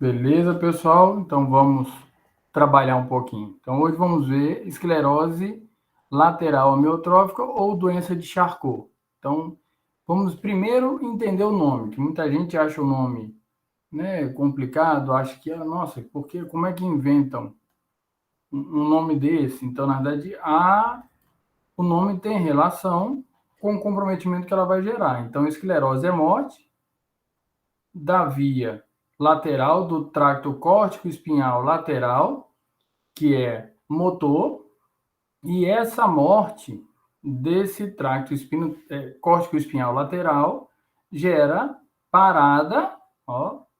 Beleza, pessoal? Então vamos trabalhar um pouquinho. Então hoje vamos ver esclerose lateral amiotrófica ou doença de Charcot. Então vamos primeiro entender o nome, que muita gente acha o nome, né, complicado, acha que, nossa, porque como é que inventam um nome desse? Então, na verdade, o nome tem relação com o comprometimento que ela vai gerar. Então, esclerose é morte da via lateral do tracto córtico espinhal lateral, que é motor, e essa morte desse tracto córtico espinhal lateral gera parada,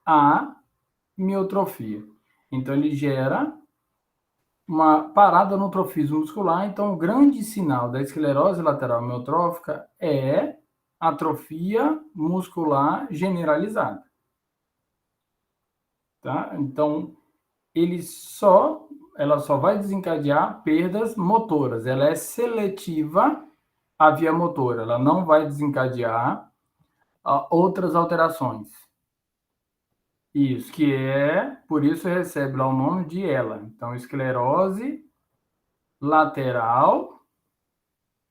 a miotrofia. Então ele gera uma parada no trofismo muscular. Então o grande sinal da esclerose lateral amiotrófica é atrofia muscular generalizada. Tá? Então, ela só vai desencadear perdas motoras. Ela é seletiva à via motora. Ela não vai desencadear outras alterações. Isso, por isso recebe lá o nome de ELA. Então, esclerose lateral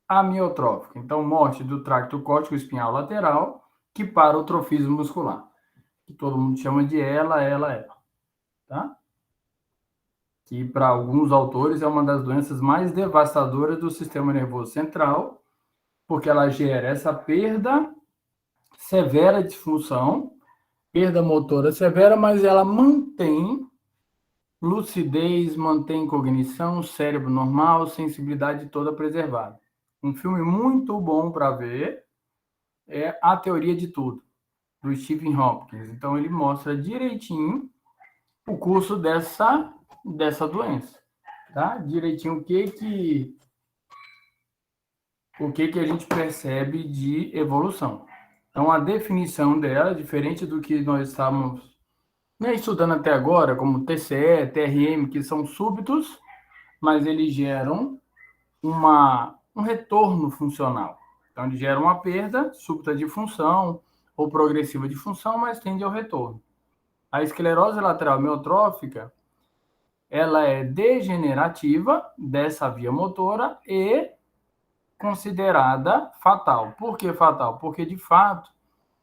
amiotrófica. Então, morte do tracto córtico espinhal lateral que para o trofismo muscular. Que todo mundo chama de ELA. Tá? Que para alguns autores é uma das doenças mais devastadoras do sistema nervoso central, porque ela gera essa perda severa de função, perda motora severa, mas ela mantém lucidez, mantém cognição, cérebro normal, sensibilidade toda preservada. Um filme muito bom para ver é A Teoria de Tudo, do Stephen Hopkins. Então ele mostra direitinho o curso dessa doença. Tá? Direitinho o que a gente percebe de evolução. Então, a definição dela, diferente do que nós estamos estudando até agora, como TCE, TRM, que são súbitos, mas eles geram um retorno funcional. Então, eles geram uma perda súbita de função ou progressiva de função, mas tende ao retorno. A esclerose lateral amiotrófica, ela é degenerativa dessa via motora e considerada fatal. Por que fatal? Porque, de fato,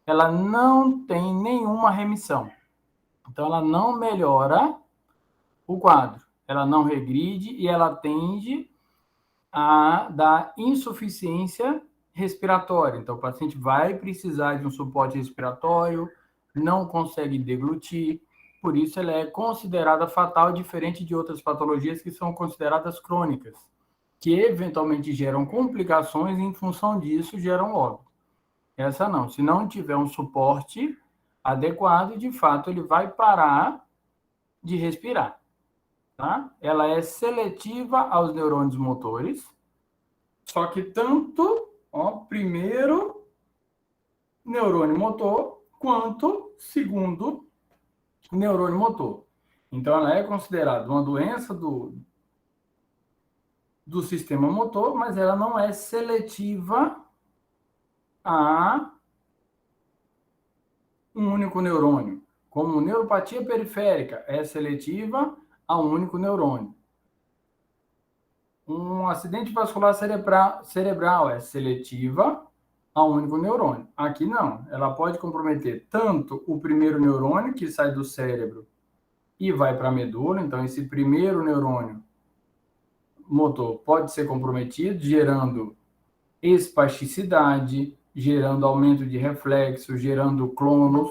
ela não tem nenhuma remissão. Então, ela não melhora o quadro, ela não regride e ela tende a dar insuficiência respiratória. Então, o paciente vai precisar de um suporte respiratório, não consegue deglutir, por isso ela é considerada fatal, diferente de outras patologias que são consideradas crônicas, que eventualmente geram complicações e, em função disso, geram óbito. Essa não. Se não tiver um suporte adequado, de fato, ele vai parar de respirar. Tá? Ela é seletiva aos neurônios motores, só que tanto primeiro neurônio motor quanto segundo neurônio motor. Então, ela é considerada uma doença do sistema motor, mas ela não é seletiva a um único neurônio. Como neuropatia periférica é seletiva a um único neurônio. Um acidente vascular cerebral é seletiva a um único neurônio. Aqui não. Ela pode comprometer tanto o primeiro neurônio, que sai do cérebro e vai para a medula. Então, esse primeiro neurônio motor pode ser comprometido, gerando espasticidade, gerando aumento de reflexo, gerando clônus,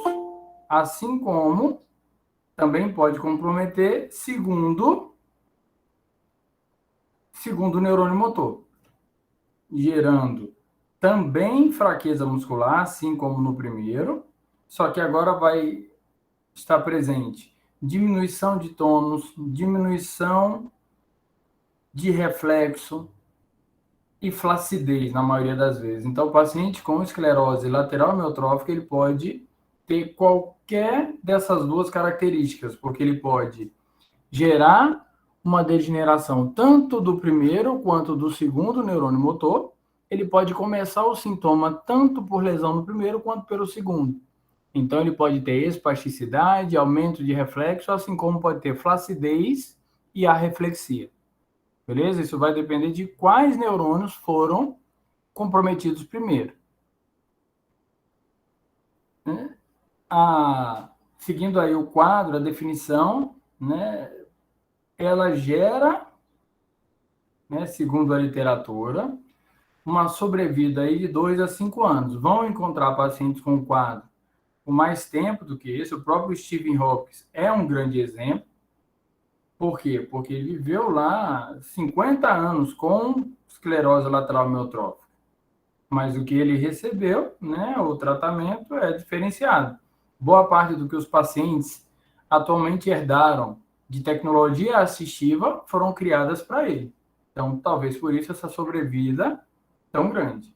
assim como também pode comprometer segundo neurônio motor, gerando também fraqueza muscular, assim como no primeiro, só que agora vai estar presente diminuição de tônus, diminuição de reflexo e flacidez, na maioria das vezes. Então, o paciente com esclerose lateral amiotrófica, ele pode ter qualquer dessas duas características, porque ele pode gerar uma degeneração tanto do primeiro quanto do segundo neurônio motor. Ele pode começar o sintoma tanto por lesão no primeiro quanto pelo segundo. Então, ele pode ter espasticidade, aumento de reflexo, assim como pode ter flacidez e arreflexia. Beleza? Isso vai depender de quais neurônios foram comprometidos primeiro. Né? Seguindo aí o quadro, a definição, né, ela gera, né, segundo a literatura, uma sobrevida aí de 2 a 5 anos. Vão encontrar pacientes com quadro com mais tempo do que esse. O próprio Stephen Hawking é um grande exemplo. Por quê? Porque ele viveu lá 50 anos com esclerose lateral amiotrófica. Mas o que ele recebeu, né, o tratamento é diferenciado. Boa parte do que os pacientes atualmente herdaram de tecnologia assistiva foram criadas para ele. Então, talvez por isso essa sobrevida tão grande.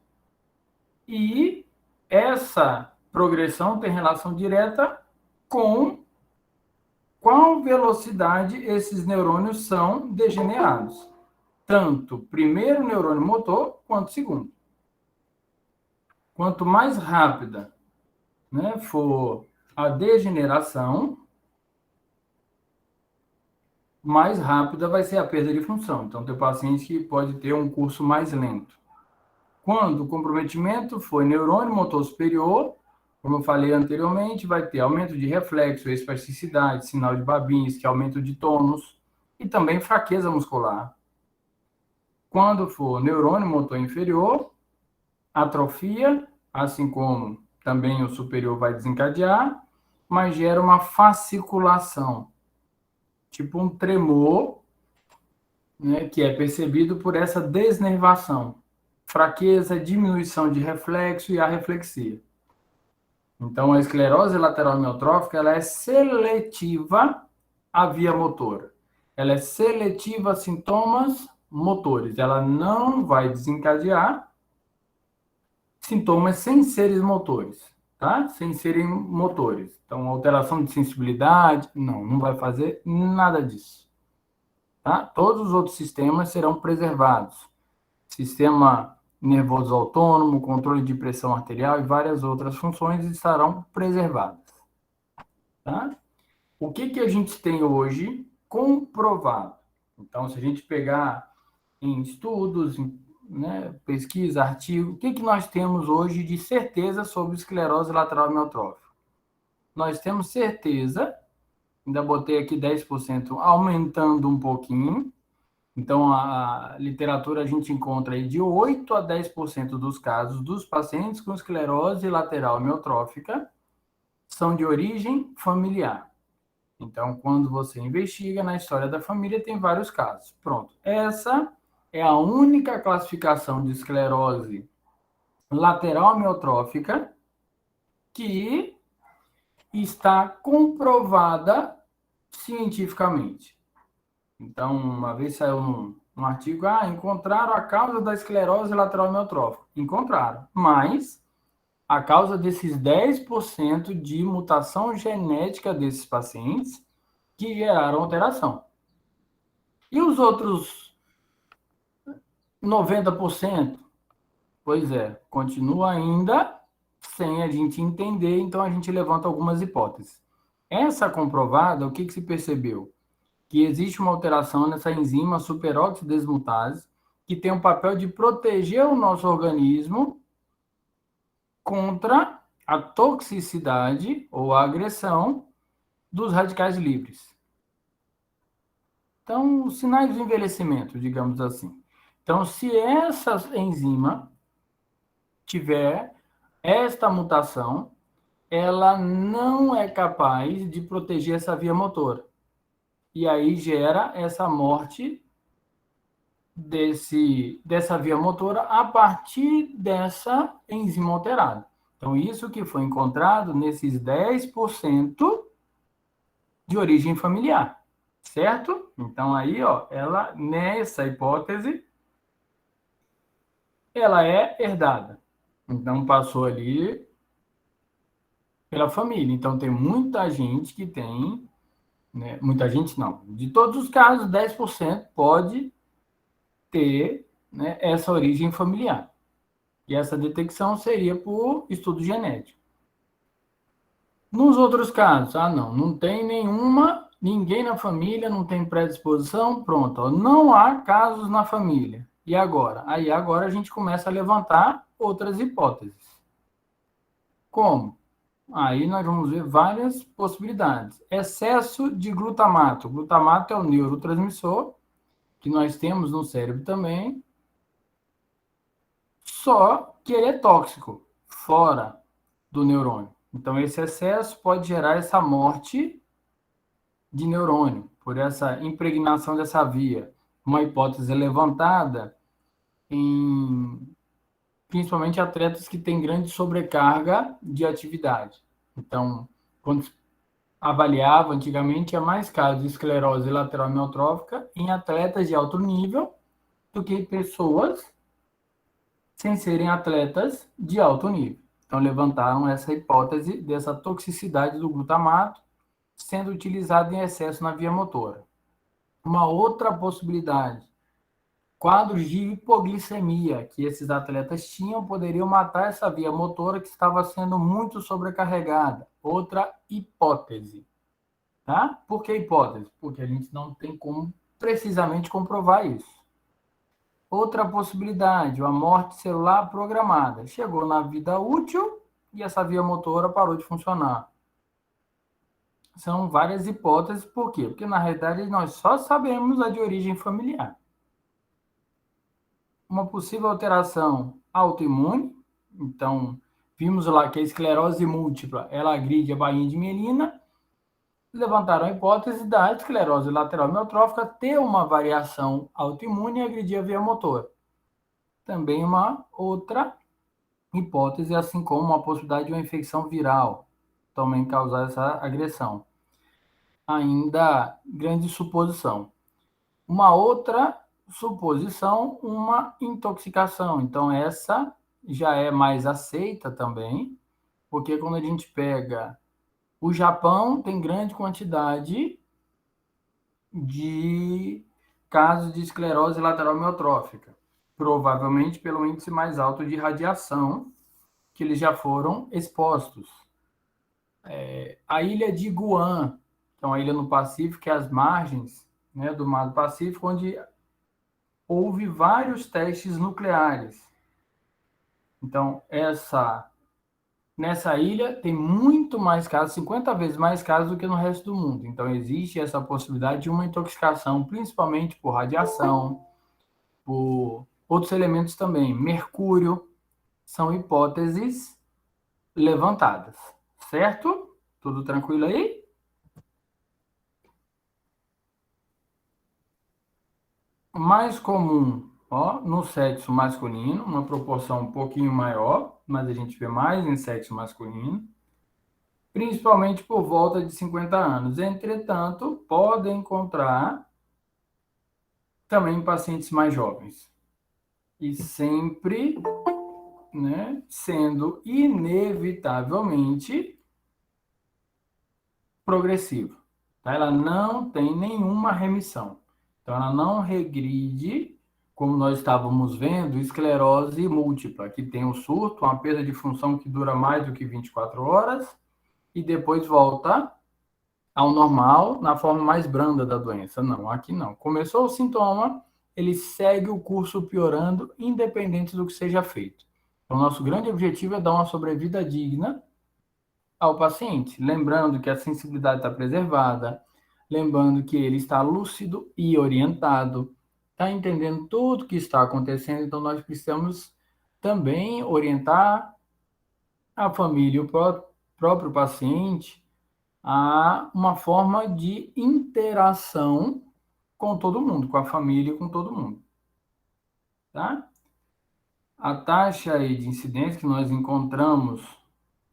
E essa progressão tem relação direta com qual velocidade esses neurônios são degenerados. Tanto primeiro neurônio motor quanto segundo. Quanto mais rápida, né, for a degeneração, mais rápida vai ser a perda de função. Então, tem paciente que pode ter um curso mais lento. Quando o comprometimento for neurônio motor superior, como eu falei anteriormente, vai ter aumento de reflexo, espasticidade, sinal de Babinski, aumento de tônus e também fraqueza muscular. Quando for neurônio motor inferior, atrofia, assim como também o superior vai desencadear, mas gera uma fasciculação, tipo um tremor, né, que é percebido por essa desnervação. Fraqueza, diminuição de reflexo e arreflexia. Então, a esclerose lateral amiotrófica ela é seletiva à via motora. Ela é seletiva a sintomas motores. Ela não vai desencadear sintomas sem serem motores, tá? Sem serem motores. Então, alteração de sensibilidade, não vai fazer nada disso. Tá? Todos os outros sistemas serão preservados. Sistema nervoso autônomo, controle de pressão arterial e várias outras funções estarão preservadas. Tá? O que a gente tem hoje comprovado? Então, se a gente pegar em estudos, né, pesquisa, artigo, o que nós temos hoje de certeza sobre esclerose lateral amiotrófica? Nós temos certeza, ainda botei aqui 10%, aumentando um pouquinho. Então, a literatura a gente encontra aí de 8 a 10% dos casos dos pacientes com esclerose lateral amiotrófica são de origem familiar. Então, quando você investiga na história da família, tem vários casos. Pronto. Essa é a única classificação de esclerose lateral amiotrófica que está comprovada cientificamente. Então, uma vez saiu um artigo, encontraram a causa da esclerose lateral amiotrófica. Encontraram, mas a causa desses 10% de mutação genética desses pacientes que geraram alteração. E os outros 90%? Pois é, continua ainda sem a gente entender, então a gente levanta algumas hipóteses. Essa comprovada, o que se percebeu? Que existe uma alteração nessa enzima superoxidesmutase, que tem um papel de proteger o nosso organismo contra a toxicidade ou a agressão dos radicais livres. Então, os sinais de envelhecimento, digamos assim. Então, se essa enzima tiver esta mutação, ela não é capaz de proteger essa via motora. E aí gera essa morte dessa via motora a partir dessa enzima alterada. Então, isso que foi encontrado nesses 10% de origem familiar, certo? Então, aí, ó, ela, nessa hipótese, ela é herdada. Então, passou ali pela família. Então, tem muita gente que tem, né? Muita gente não. De todos os casos, 10% pode ter, né, essa origem familiar. E essa detecção seria por estudo genético. Nos outros casos, não tem nenhuma, ninguém na família, não tem predisposição, pronto, ó, não há casos na família. E agora? Aí agora a gente começa a levantar outras hipóteses. Como? Aí nós vamos ver várias possibilidades. Excesso de glutamato. O glutamato é o neurotransmissor que nós temos no cérebro também, só que ele é tóxico, fora do neurônio. Então, esse excesso pode gerar essa morte de neurônio, por essa impregnação dessa via. Uma hipótese levantada em principalmente atletas que têm grande sobrecarga de atividade. Então, quando avaliava antigamente, tinha mais casos de esclerose lateral amiotrófica em atletas de alto nível do que pessoas sem serem atletas de alto nível. Então, levantaram essa hipótese dessa toxicidade do glutamato sendo utilizado em excesso na via motora. Uma outra possibilidade, quadros de hipoglicemia que esses atletas tinham poderiam matar essa via motora que estava sendo muito sobrecarregada. Outra hipótese. Tá? Por que hipótese? Porque a gente não tem como precisamente comprovar isso. Outra possibilidade, a morte celular programada. Chegou na vida útil e essa via motora parou de funcionar. São várias hipóteses, por quê? Porque na realidade nós só sabemos a de origem familiar. Uma possível alteração autoimune, então vimos lá que a esclerose múltipla, ela agride a bainha de mielina, levantaram a hipótese da esclerose lateral amiotrófica ter uma variação autoimune e agredir a via motora. Também uma outra hipótese, assim como a possibilidade de uma infecção viral também causar essa agressão. Ainda grande suposição. Uma outra suposição, uma intoxicação. Então, essa já é mais aceita também, porque quando a gente pega o Japão, tem grande quantidade de casos de esclerose lateral amiotrófica, provavelmente pelo índice mais alto de radiação que eles já foram expostos. A ilha de Guam, que é uma ilha no Pacífico, que é as margens, né, do Mar do Pacífico, onde houve vários testes nucleares. Então, nessa ilha tem muito mais casos, 50 vezes mais casos do que no resto do mundo. Então, existe essa possibilidade de uma intoxicação, principalmente por radiação, por outros elementos também. Mercúrio, são hipóteses levantadas, certo? Tudo tranquilo aí? Mais comum, ó, no sexo masculino, uma proporção um pouquinho maior, mas a gente vê mais em sexo masculino, principalmente por volta de 50 anos. Entretanto, podem encontrar também em pacientes mais jovens. E sempre, né, sendo inevitavelmente progressivo. Tá? Ela não tem nenhuma remissão. Então, ela não regride, como nós estávamos vendo, esclerose múltipla, que tem um surto, uma perda de função que dura mais do que 24 horas e depois volta ao normal na forma mais branda da doença. Não, aqui não. Começou o sintoma, ele segue o curso piorando, independente do que seja feito. Então, nosso grande objetivo é dar uma sobrevida digna ao paciente, lembrando que a sensibilidade está preservada, lembrando que ele está lúcido e orientado, está entendendo tudo o que está acontecendo, então nós precisamos também orientar a família e o próprio paciente a uma forma de interação com todo mundo, com a família e com todo mundo, tá? A taxa aí de incidência que nós encontramos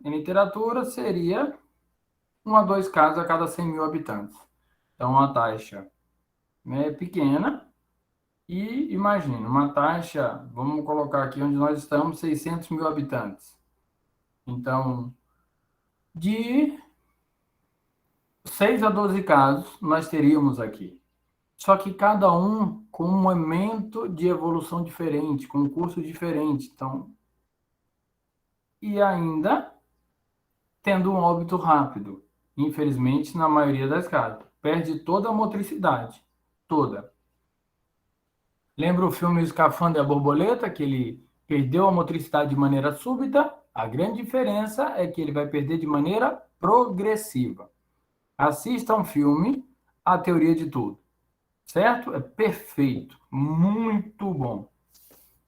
em literatura seria 1 a 2 casos a cada 100 mil habitantes. Então, uma taxa, né, pequena. E imagina, uma taxa, vamos colocar aqui onde nós estamos, 600 mil habitantes. Então, de 6 a 12 casos nós teríamos aqui. Só que cada um com um momento de evolução diferente, com um curso diferente. Então, e ainda tendo um óbito rápido. Infelizmente, na maioria das casos. Perde toda a motricidade. Toda. Lembra o filme O Escafandro e a Borboleta, que ele perdeu a motricidade de maneira súbita? A grande diferença é que ele vai perder de maneira progressiva. Assista um filme, A Teoria de Tudo. Certo? É perfeito. Muito bom.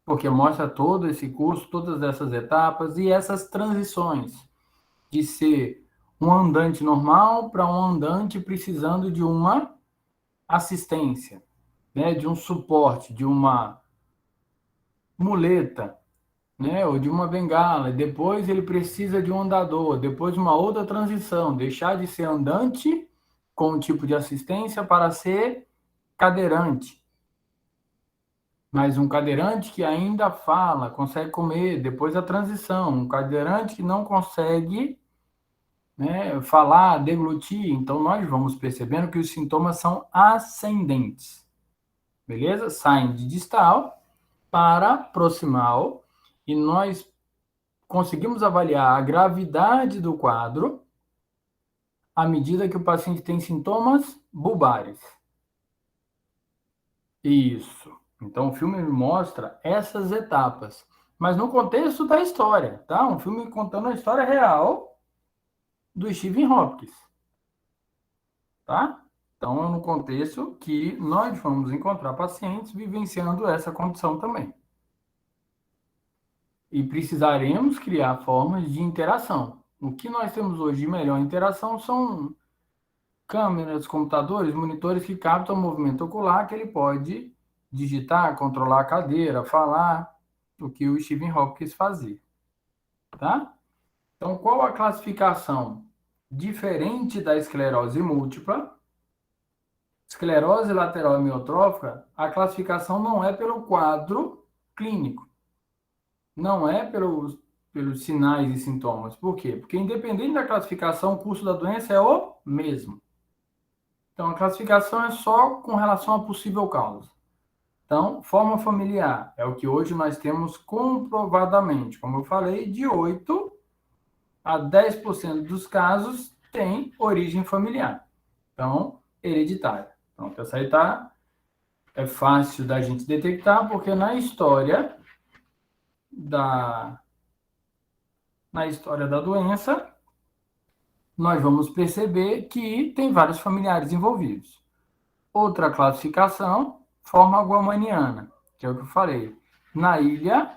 Porque mostra todo esse curso, todas essas etapas e essas transições de ser um andante normal para um andante precisando de uma assistência, né, de um suporte, de uma muleta, né, ou de uma bengala. Depois ele precisa de um andador, depois uma outra transição, deixar de ser andante com um tipo de assistência para ser cadeirante. Mas um cadeirante que ainda fala, consegue comer, depois a transição, um cadeirante que não consegue, né, falar, deglutir. Então nós vamos percebendo que os sintomas são ascendentes. Beleza? Saem de distal para proximal e nós conseguimos avaliar a gravidade do quadro à medida que o paciente tem sintomas bulbares. Isso. Então o filme mostra essas etapas, mas no contexto da história, tá? Um filme contando a história real do Stephen Hopkins, tá? Então é no contexto que nós vamos encontrar pacientes vivenciando essa condição também. E precisaremos criar formas de interação. O que nós temos hoje de melhor interação são câmeras, computadores, monitores que captam o movimento ocular, que ele pode digitar, controlar a cadeira, falar, o que o Stephen Hopkins fazia, tá? Então, qual a classificação? Diferente da esclerose múltipla, esclerose lateral amiotrófica, a classificação não é pelo quadro clínico, não é pelos sinais e sintomas. Por quê? Porque independente da classificação, o curso da doença é o mesmo. Então, a classificação é só com relação à possível causa. Então, forma familiar é o que hoje nós temos comprovadamente. Como eu falei, de 8 a 10% dos casos tem origem familiar. Então, hereditária. Pronto, essa aí é fácil da gente detectar, porque da, na história da doença, nós vamos perceber que tem vários familiares envolvidos. Outra classificação, forma guamaniana, que é o que eu falei. Na ilha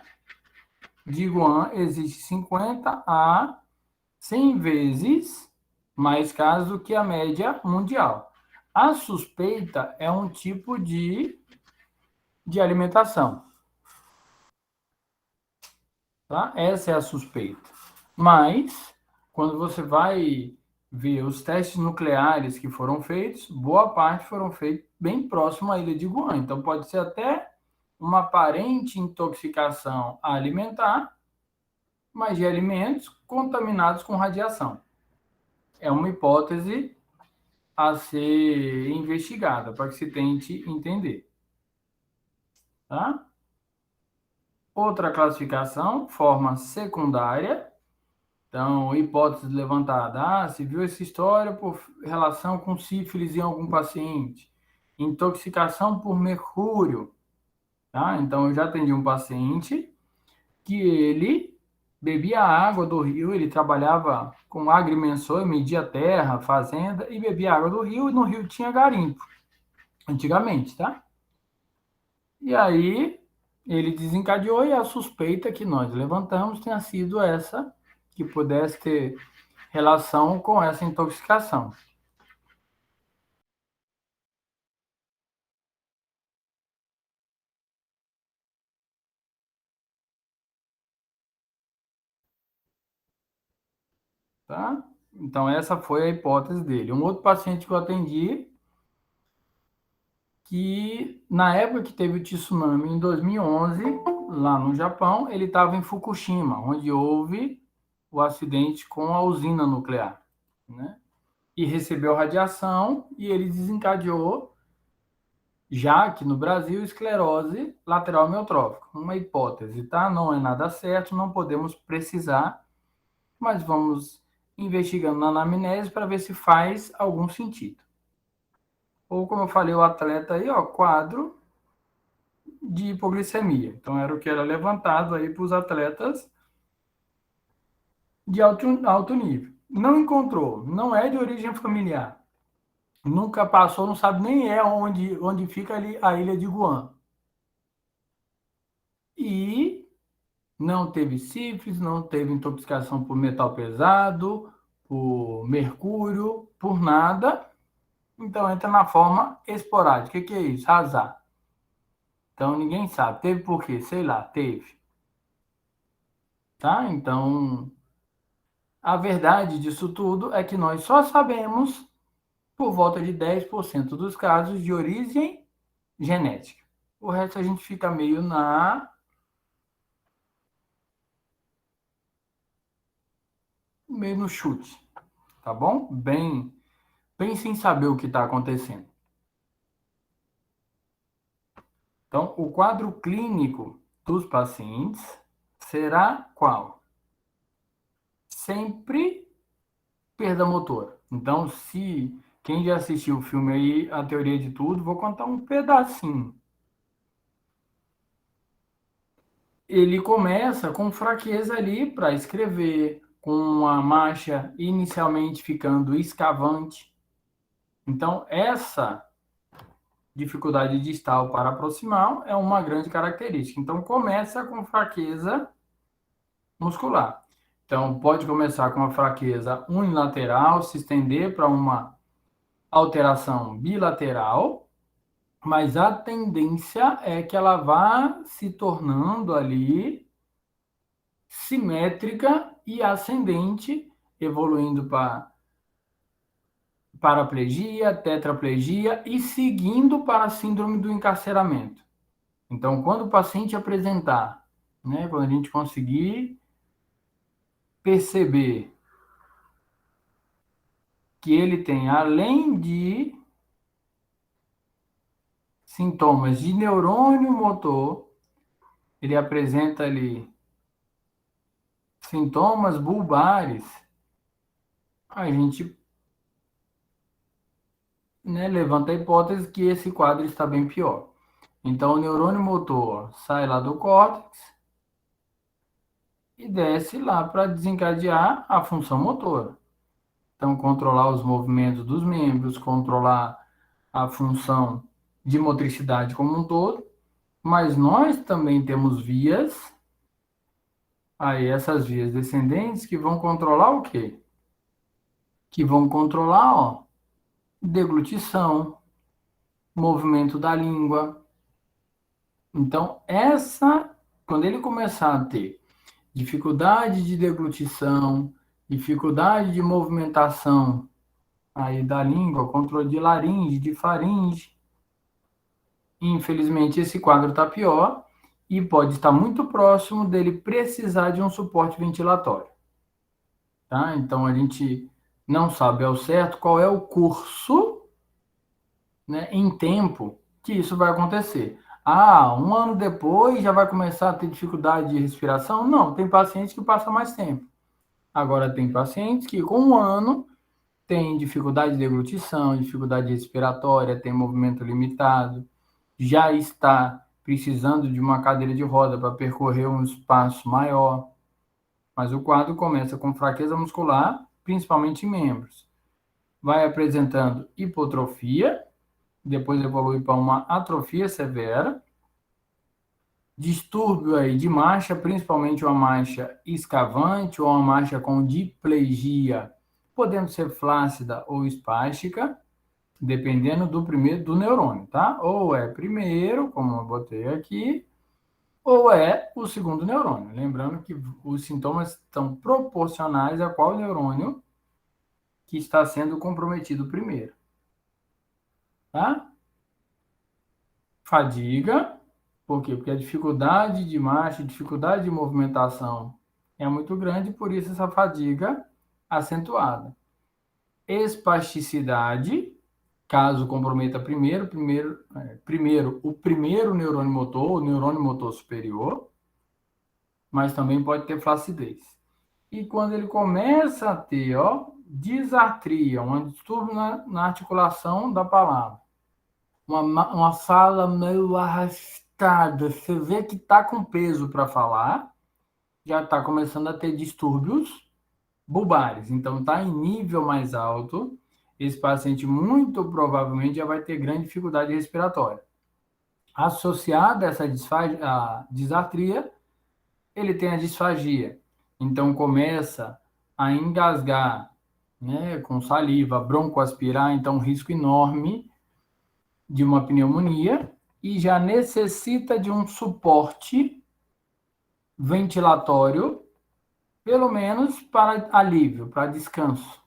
de Guam, existe 50 a 100 vezes mais casos do que a média mundial. A suspeita é um tipo de alimentação. Tá? Essa é a suspeita. Mas, quando você vai ver os testes nucleares que foram feitos, boa parte foram feitos bem próximo à ilha de Guam. Então, pode ser até uma aparente intoxicação alimentar, mas de alimentos contaminados com radiação. É uma hipótese a ser investigada para que se tente entender. Tá? Outra classificação, forma secundária. Então, hipótese levantada. Ah, se viu essa história por relação com sífilis em algum paciente. Intoxicação por mercúrio. Tá? Então, eu já atendi um paciente que ele bebia água do rio, ele trabalhava com agrimensor, media terra, fazenda, e bebia água do rio, e no rio tinha garimpo, antigamente, tá? E aí, ele desencadeou e a suspeita que nós levantamos tenha sido essa, que pudesse ter relação com essa intoxicação. Tá? Então, essa foi a hipótese dele. Um outro paciente que eu atendi, que na época que teve o tsunami em 2011, lá no Japão, ele estava em Fukushima, onde houve o acidente com a usina nuclear, né? E recebeu radiação e ele desencadeou, já aqui no Brasil, esclerose lateral amiotrófica. Uma hipótese, tá? Não é nada certo, não podemos precisar, mas vamos investigando na anamnese para ver se faz algum sentido. Ou, como eu falei, o atleta aí, ó, quadro de hipoglicemia. Então, era o que era levantado aí para os atletas de alto nível. Não encontrou, não é de origem familiar. Nunca passou, não sabe nem onde fica ali a ilha de Guam. E não teve sífilis, não teve intoxicação por metal pesado, por mercúrio, por nada. Então entra na forma esporádica. O que é isso? Azar. Então ninguém sabe. Teve por quê? Sei lá, teve. Tá? Então, a verdade disso tudo é que nós só sabemos por volta de 10% dos casos de origem genética. O resto a gente fica meio no chute, tá bom? Bem sem saber o que está acontecendo. Então, o quadro clínico dos pacientes será qual? Sempre perda motora. Então, se quem já assistiu o filme aí, A Teoria de Tudo, vou contar um pedacinho. Ele começa com fraqueza ali para escrever, com a marcha inicialmente ficando escavante. Então, essa dificuldade distal para proximal é uma grande característica. Então, começa com fraqueza muscular. Então, pode começar com uma fraqueza unilateral, se estender para uma alteração bilateral, mas a tendência é que ela vá se tornando ali simétrica e ascendente, evoluindo para paraplegia, tetraplegia e seguindo para a síndrome do encarceramento. Então, quando o paciente apresentar, né, quando a gente conseguir perceber que ele tem, além de sintomas de neurônio motor, ele apresenta ali sintomas bulbares, a gente, né, levanta a hipótese que esse quadro está bem pior. Então, o neurônio motor sai lá do córtex e desce lá para desencadear a função motora. Então, controlar os movimentos dos membros, controlar a função de motricidade como um todo, mas nós também temos vias, aí essas vias descendentes que vão controlar o quê? Que vão controlar, ó, deglutição, movimento da língua. Então, quando ele começar a ter dificuldade de deglutição, dificuldade de movimentação aí da língua, controle de laringe, de faringe, infelizmente esse quadro está pior e pode estar muito próximo dele precisar de um suporte ventilatório. Tá? Então a gente não sabe ao certo qual é o curso, né, em tempo que isso vai acontecer. Ah, um ano depois já vai começar a ter dificuldade de respiração? Não, tem pacientes que passam mais tempo. Agora tem pacientes que com um ano tem dificuldade de deglutição, dificuldade respiratória, tem movimento limitado, já está precisando de uma cadeira de roda para percorrer um espaço maior. Mas o quadro começa com fraqueza muscular, principalmente em membros. Vai apresentando hipotrofia, depois evolui para uma atrofia severa, distúrbio aí de marcha, principalmente uma marcha escavante ou uma marcha com diplegia, podendo ser flácida ou espástica, dependendo do neurônio, tá? Ou é primeiro, como eu botei aqui, ou é o segundo neurônio. Lembrando que os sintomas estão proporcionais a qual neurônio que está sendo comprometido primeiro, tá? Fadiga, por quê? Porque a dificuldade de marcha, dificuldade de movimentação é muito grande, por isso essa fadiga acentuada. Espasticidade, caso comprometa primeiro o primeiro neurônio motor, o neurônio motor superior, mas também pode ter flacidez. E quando ele começa a ter, ó, disartria, um distúrbio na articulação da palavra, uma fala meio arrastada, você vê que está com peso para falar, já está começando a ter distúrbios bulbares. Então, está em nível mais alto, esse paciente muito provavelmente já vai ter grande dificuldade respiratória. Associada a essa disartria, ele tem a disfagia. Então, começa a engasgar, né, com saliva, broncoaspirar, então risco enorme de uma pneumonia e já necessita de um suporte ventilatório, pelo menos para alívio, para descanso.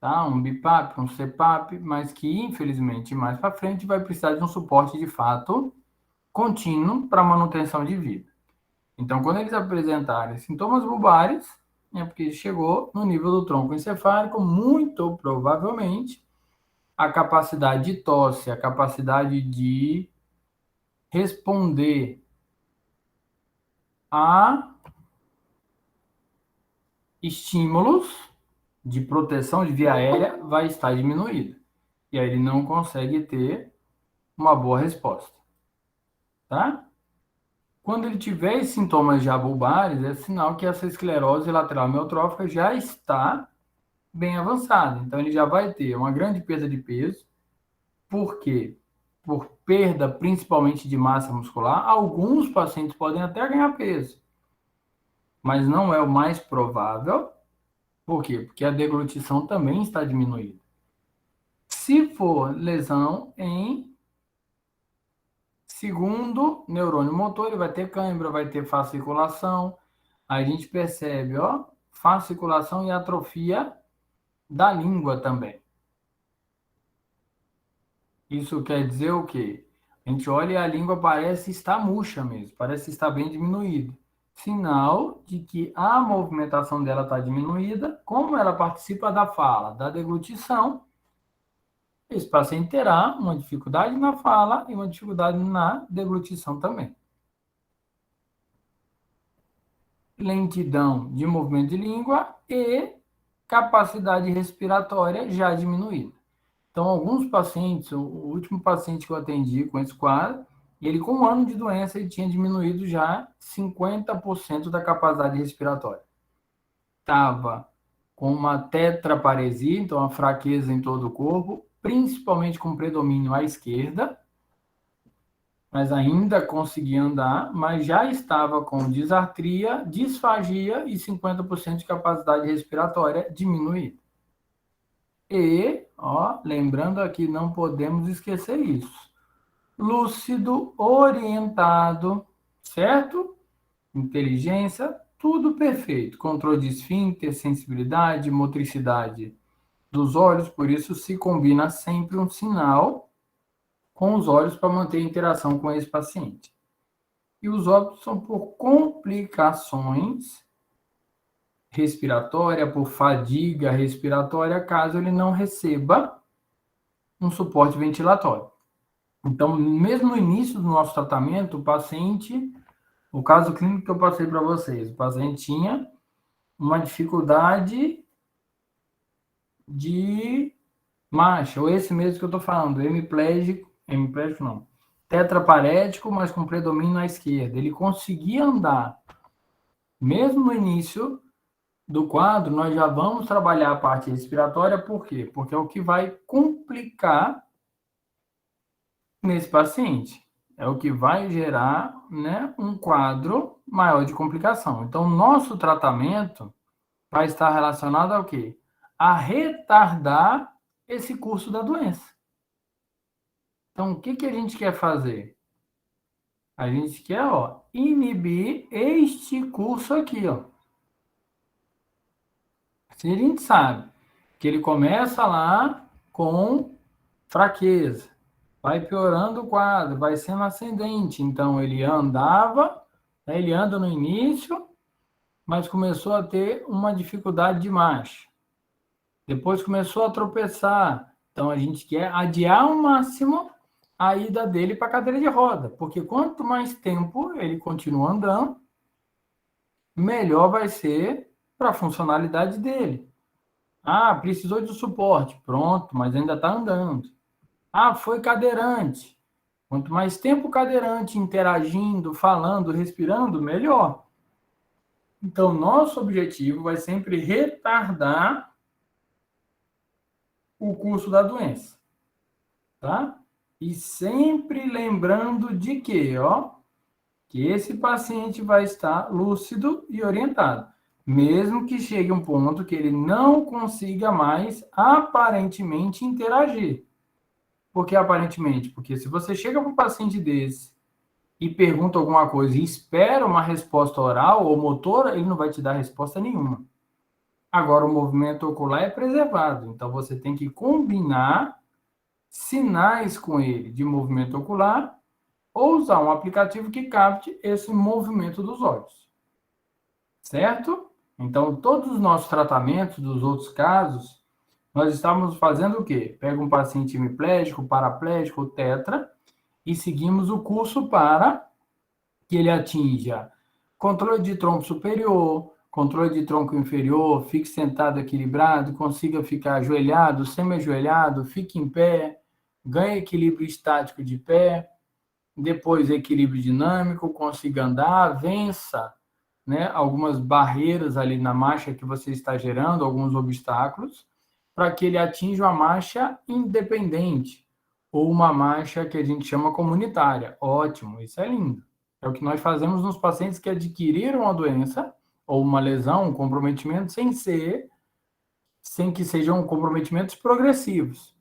Tá? Um BiPAP, um CPAP, mas que infelizmente mais para frente vai precisar de um suporte de fato contínuo para manutenção de vida. Então, quando eles apresentarem sintomas bulbares, é porque chegou no nível do tronco encefálico, muito provavelmente a capacidade de tosse, a capacidade de responder a estímulos de proteção de via aérea vai estar diminuída. E aí ele não consegue ter uma boa resposta. Tá? Quando ele tiver sintomas já bulbares, é sinal que essa esclerose lateral amiotrófica já está bem avançada. Então, ele já vai ter uma grande perda de peso. Por quê? Por perda principalmente de massa muscular. Alguns pacientes podem até ganhar peso, mas não é o mais provável. Por quê? Porque a deglutição também está diminuída. Se for lesão em segundo neurônio motor, ele vai ter cãibra, vai ter fasciculação. Aí a gente percebe, ó, fasciculação e atrofia da língua também. Isso quer dizer o quê? A gente olha e a língua parece estar murcha mesmo, parece estar bem diminuída. Sinal de que a movimentação dela está diminuída, como ela participa da fala, da deglutição, esse paciente terá uma dificuldade na fala e uma dificuldade na deglutição também. Lentidão de movimento de língua e capacidade respiratória já diminuída. Então, alguns pacientes, o último paciente que eu atendi com esse quadro, ele com 1 ano de doença, ele tinha diminuído já 50% da capacidade respiratória. Estava com uma tetraparesia, então uma fraqueza em todo o corpo, principalmente com predomínio à esquerda, mas ainda conseguia andar, mas já estava com disartria, disfagia e 50% de capacidade respiratória diminuída. E, ó, lembrando aqui, não podemos esquecer isso. Lúcido, orientado, certo? Inteligência, tudo perfeito. Controle de esfíncter, sensibilidade, motricidade dos olhos, por isso se combina sempre um sinal com os olhos para manter a interação com esse paciente. E os óbitos são por complicações respiratórias, por fadiga respiratória, caso ele não receba um suporte ventilatório. Então, mesmo no início do nosso tratamento, o paciente, o caso clínico que eu passei para vocês, o paciente tinha uma dificuldade de marcha, ou esse mesmo que eu estou falando, hemiplégico não, tetraparético, mas com predomínio na esquerda. Ele conseguia andar. Mesmo no início do quadro, nós já vamos trabalhar a parte respiratória, por quê? Porque é o que vai complicar nesse paciente. É o que vai gerar, né, um quadro maior de complicação. Então, nosso tratamento vai estar relacionado ao quê? A retardar esse curso da doença. Então, o que a gente quer fazer? A gente quer, ó, inibir este curso aqui, ó. Se a gente sabe que ele começa lá com fraqueza, vai piorando o quadro, vai sendo ascendente. Então, ele andava, né, ele anda no início, mas começou a ter uma dificuldade de marcha. Depois começou a tropeçar. Então, a gente quer adiar ao máximo a ida dele para a cadeira de roda, porque quanto mais tempo ele continua andando, melhor vai ser para a funcionalidade dele. Ah, precisou de suporte. Pronto, mas ainda está andando. Ah, foi cadeirante. Quanto mais tempo o cadeirante interagindo, falando, respirando, melhor. Então, nosso objetivo vai sempre retardar o curso da doença, tá? E sempre lembrando de que, ó, que esse paciente vai estar lúcido e orientado, mesmo que chegue um ponto que ele não consiga mais aparentemente interagir. Por que aparentemente? Porque se você chega para um paciente desse e pergunta alguma coisa e espera uma resposta oral ou motora, ele não vai te dar resposta nenhuma. Agora, o movimento ocular é preservado, então você tem que combinar sinais com ele de movimento ocular ou usar um aplicativo que capte esse movimento dos olhos. Certo? Então, todos os nossos tratamentos dos outros casos, nós estamos fazendo o quê? Pega um paciente hemiplégico, paraplégico, tetra, e seguimos o curso para que ele atinja controle de tronco superior, controle de tronco inferior, fique sentado equilibrado, consiga ficar ajoelhado, semi-ajoelhado, fique em pé, ganhe equilíbrio estático de pé, depois equilíbrio dinâmico, consiga andar, vença, né, algumas barreiras ali na marcha que você está gerando, alguns obstáculos, para que ele atinja uma marcha independente, ou uma marcha que a gente chama comunitária. Ótimo, isso é lindo. É o que nós fazemos nos pacientes que adquiriram a doença, ou uma lesão, um comprometimento, sem que sejam comprometimentos progressivos.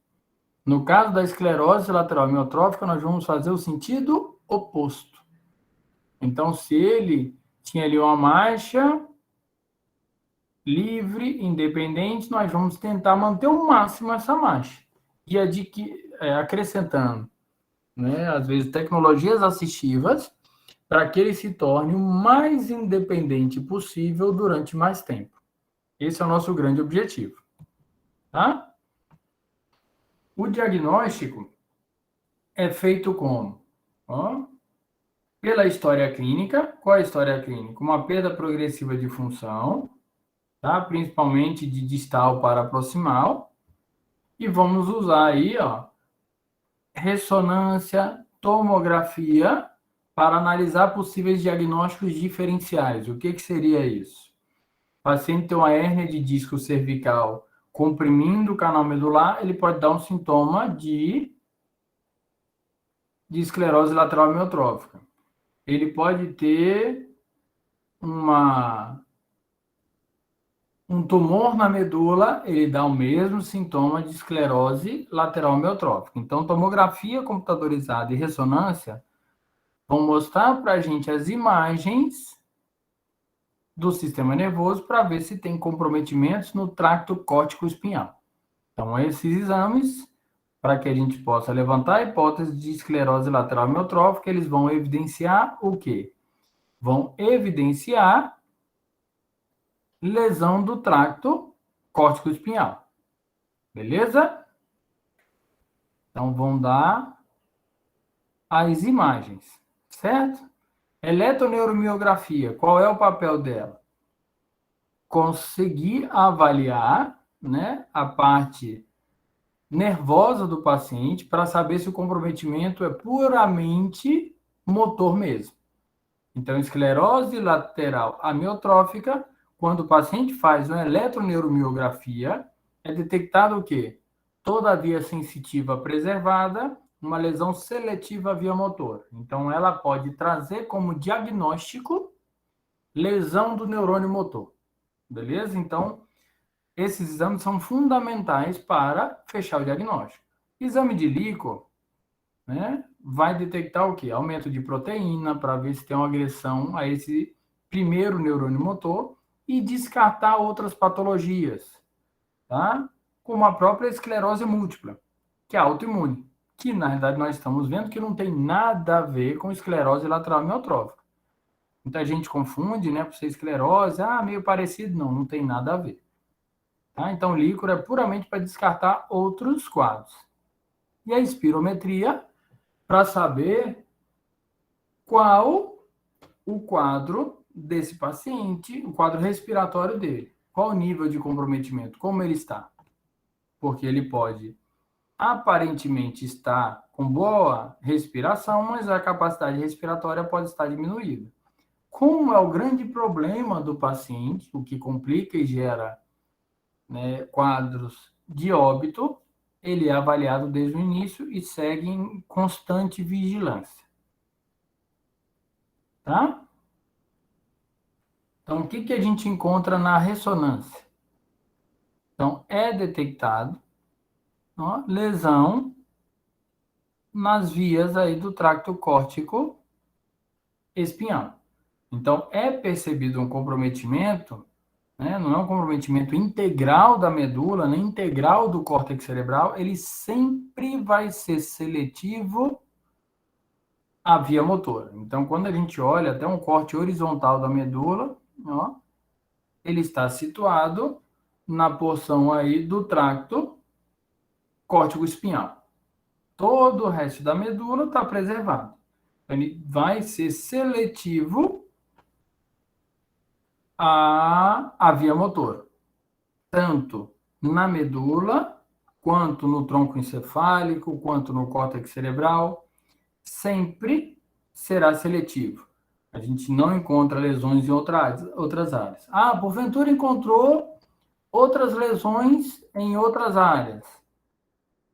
No caso da esclerose lateral amiotrófica, nós vamos fazer o sentido oposto. Então, se ele tinha ali uma marcha livre, independente, nós vamos tentar manter ao máximo essa marcha. E acrescentando, né, às vezes, tecnologias assistivas para que ele se torne o mais independente possível durante mais tempo. Esse é o nosso grande objetivo. Tá? O diagnóstico é feito como? Ó, pela história clínica. Qual é a história clínica? Uma perda progressiva de função, tá? Principalmente de distal para proximal. E vamos usar aí, ó, ressonância, tomografia, para analisar possíveis diagnósticos diferenciais. O que seria isso? O paciente tem uma hérnia de disco cervical comprimindo o canal medular, ele pode dar um sintoma de esclerose lateral amiotrófica. Ele pode ter um tumor na medula, ele dá o mesmo sintoma de esclerose lateral amiotrófica. Então, tomografia computadorizada e ressonância vão mostrar para a gente as imagens do sistema nervoso para ver se tem comprometimentos no tracto córtico-espinhal. Então, esses exames, para que a gente possa levantar a hipótese de esclerose lateral amiotrófica, eles vão evidenciar o quê? Vão evidenciar lesão do tracto córtico-espinhal. Beleza? Então, vão dar as imagens, certo? Eletroneuromiografia, qual é o papel dela? Conseguir avaliar, né, a parte nervosa do paciente para saber se o comprometimento é puramente motor mesmo. Então, esclerose lateral amiotrófica, quando o paciente faz uma eletroneuromiografia, é detectado o quê? Toda a via sensitiva preservada, uma lesão seletiva via motor. Então, ela pode trazer como diagnóstico lesão do neurônio motor. Beleza? Então, esses exames são fundamentais para fechar o diagnóstico. Exame de líquor, né, vai detectar o quê? Aumento de proteína, para ver se tem uma agressão a esse primeiro neurônio motor e descartar outras patologias, tá? Como a própria esclerose múltipla, que é autoimune, que na verdade nós estamos vendo que não tem nada a ver com esclerose lateral amiotrófica. Muita gente confunde, né, por ser esclerose, meio parecido, não tem nada a ver. Tá? Então, líquor é puramente para descartar outros quadros. E a espirometria, para saber qual o quadro desse paciente, o quadro respiratório dele. Qual o nível de comprometimento? Como ele está? Porque ele pode aparentemente estar com boa respiração, mas a capacidade respiratória pode estar diminuída. Como é o grande problema do paciente, o que complica e gera, né, quadros de óbito, ele é avaliado desde o início e segue em constante vigilância. Tá? Então, o que a gente encontra na ressonância? Então, é detectado, ó, lesão nas vias aí do tracto córtico espinhal. Então, é percebido um comprometimento, né? Não é um comprometimento integral da medula, nem integral do córtex cerebral, ele sempre vai ser seletivo à via motora. Então, quando a gente olha até um corte horizontal da medula, ó, ele está situado na porção aí do tracto córtico espinhal. Todo o resto da medula está preservado. Ele vai ser seletivo à via motora, tanto na medula, quanto no tronco encefálico, quanto no córtex cerebral, sempre será seletivo. A gente não encontra lesões em outras áreas. Ah, porventura encontrou outras lesões em outras áreas.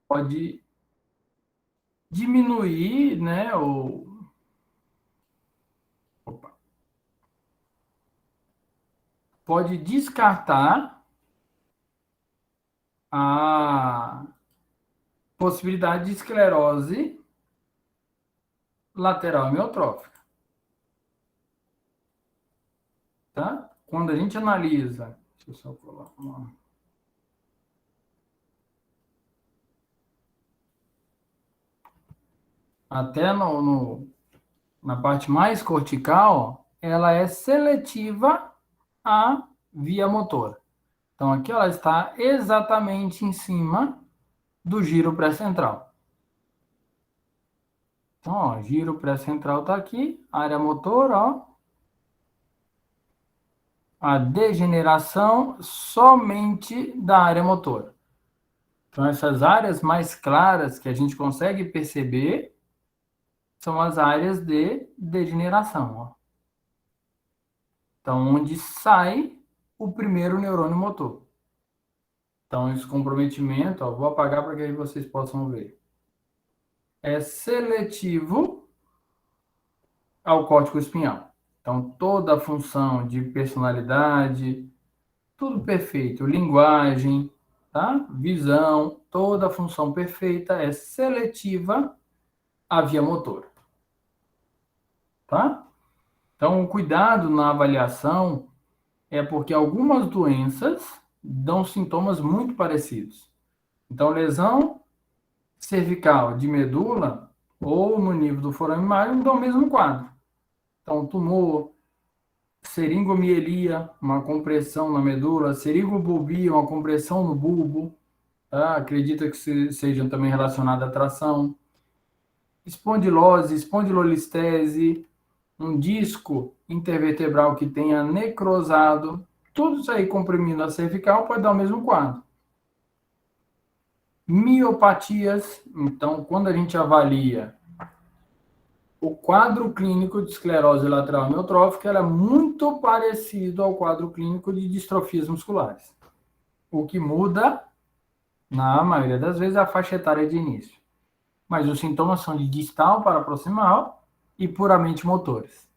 Pode diminuir, né, pode descartar a possibilidade de esclerose lateral amiotrófica, tá? Quando a gente analisa, deixa eu só colocar até na parte mais cortical, ela é seletiva à via motora. Então, aqui ela está exatamente em cima do giro pré-central. Então, ó, giro pré-central está aqui, área motora, ó. A degeneração somente da área motora. Então, essas áreas mais claras que a gente consegue perceber são as áreas de degeneração, ó. Então, onde sai o primeiro neurônio motor. Então, esse comprometimento, ó, vou apagar para que aí vocês possam ver. É seletivo ao córtico espinhal. Então, toda a função de personalidade, tudo perfeito, linguagem, tá? Visão, toda a função perfeita é seletiva à via motora, tá? Então, o cuidado na avaliação é porque algumas doenças dão sintomas muito parecidos. Então, lesão cervical de medula ou no nível do forame magno dão o mesmo quadro. Então, tumor, seringomielia, uma compressão na medula, seringobulbia, uma compressão no bulbo, tá? Acredita que sejam também relacionadas à tração. Espondilose, espondilolistese, um disco intervertebral que tenha necrosado, tudo isso aí comprimindo a cervical pode dar o mesmo quadro. Miopatias, então, quando a gente avalia o quadro clínico de esclerose lateral amiotrófica, ela é muito parecido ao quadro clínico de distrofias musculares. O que muda, na maioria das vezes, é a faixa etária de início. Mas os sintomas são de distal para proximal e puramente motores.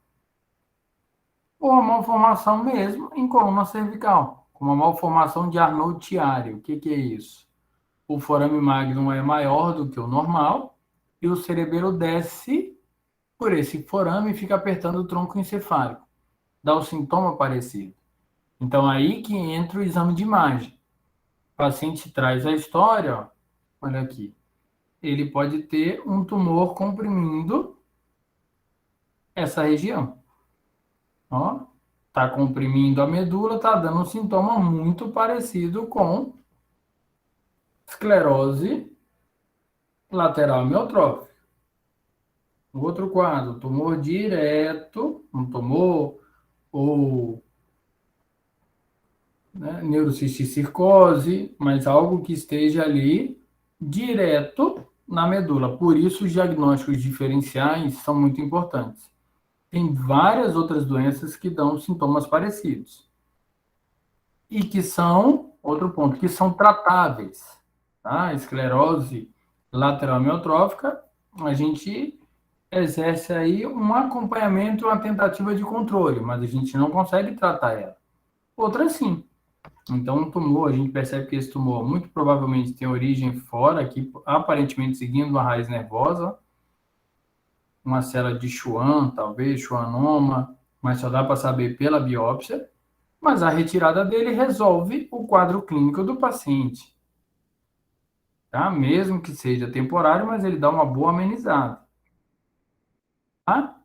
Ou a malformação mesmo em coluna cervical, como a malformação de Arnold-Chiari. O que é isso? O forame magnum é maior do que o normal e o cerebelo desce por esse forame e fica apertando o tronco encefálico. Dá o sintoma parecido. Então, aí que entra o exame de imagem. O paciente traz a história, ó, olha aqui. Ele pode ter um tumor comprimindo essa região. Ó, tá comprimindo a medula, tá dando um sintoma muito parecido com esclerose lateral amiotrófica. Outro quadro, tumor direto, um tumor ou né, neurocisticose, mas algo que esteja ali direto na medula. Por isso, os diagnósticos diferenciais são muito importantes. Tem várias outras doenças que dão sintomas parecidos e que são, outro ponto, que são tratáveis. Tá? Esclerose lateral amiotrófica, a gente exerce aí um acompanhamento, uma tentativa de controle, mas a gente não consegue tratar ela. Outra sim. Então, um tumor, a gente percebe que esse tumor muito provavelmente tem origem fora, aqui, aparentemente seguindo uma raiz nervosa, uma célula de Schwann, talvez, schwannoma, mas só dá para saber pela biópsia, mas a retirada dele resolve o quadro clínico do paciente, tá? Mesmo que seja temporário, mas ele dá uma boa amenizada, tá?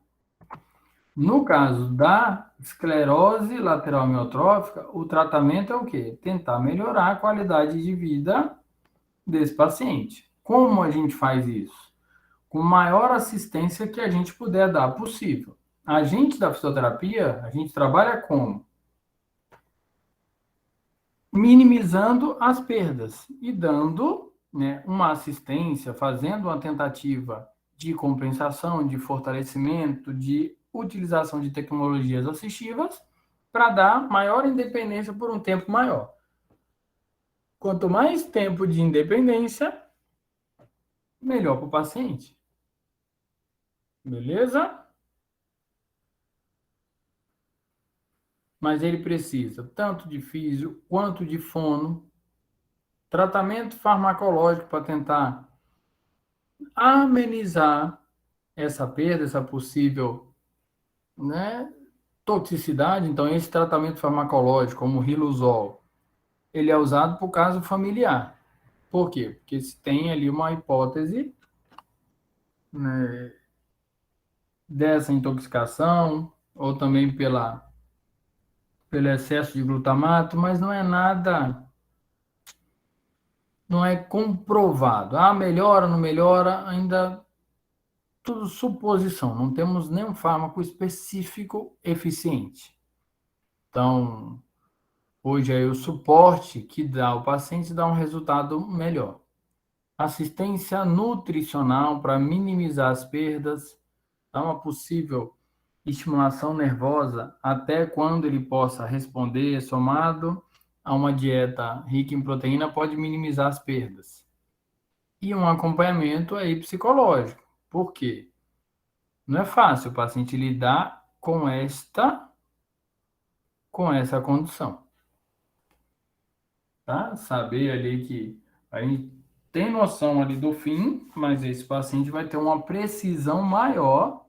No caso da esclerose lateral amiotrófica, o tratamento é o quê? Tentar melhorar a qualidade de vida desse paciente. Como a gente faz isso? Com maior assistência que a gente puder dar possível. A gente da fisioterapia, a gente trabalha como? Minimizando as perdas e dando, né, uma assistência, fazendo uma tentativa de compensação, de fortalecimento, de utilização de tecnologias assistivas para dar maior independência por um tempo maior. Quanto mais tempo de independência, melhor para o paciente. Beleza? Mas ele precisa tanto de físio quanto de fono, tratamento farmacológico para tentar amenizar essa perda, essa possível, né, toxicidade. Então, esse tratamento farmacológico, como o Riluzol, ele é usado por caso familiar. Por quê? Porque se tem ali uma hipótese, né, dessa intoxicação, ou também pelo excesso de glutamato, mas não é nada, não é comprovado. Ah, melhora, não melhora, ainda tudo suposição, não temos nenhum fármaco específico eficiente. Então, hoje aí o suporte que dá ao paciente dá um resultado melhor. Assistência nutricional para minimizar as perdas, dá uma possível estimulação nervosa até quando ele possa responder, somado a uma dieta rica em proteína, pode minimizar as perdas. E um acompanhamento aí psicológico. Por quê? Não é fácil o paciente lidar com essa condição, tá? Saber ali que a gente tem noção ali do fim, mas esse paciente vai ter uma precisão maior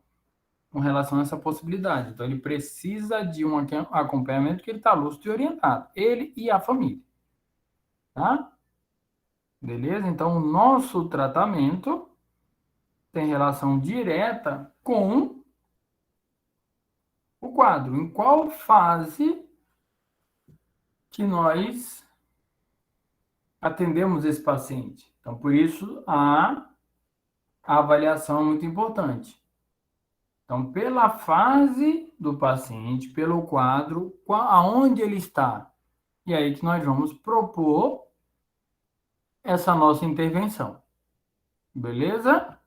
com relação a essa possibilidade. Então, ele precisa de um acompanhamento que ele está lúcido e orientado, ele e a família, tá? Beleza? Então, o nosso tratamento tem relação direta com o quadro. Em qual fase que nós atendemos esse paciente? Então, por isso, a avaliação é muito importante. Então, pela fase do paciente, pelo quadro, aonde ele está. E aí que nós vamos propor essa nossa intervenção. Beleza?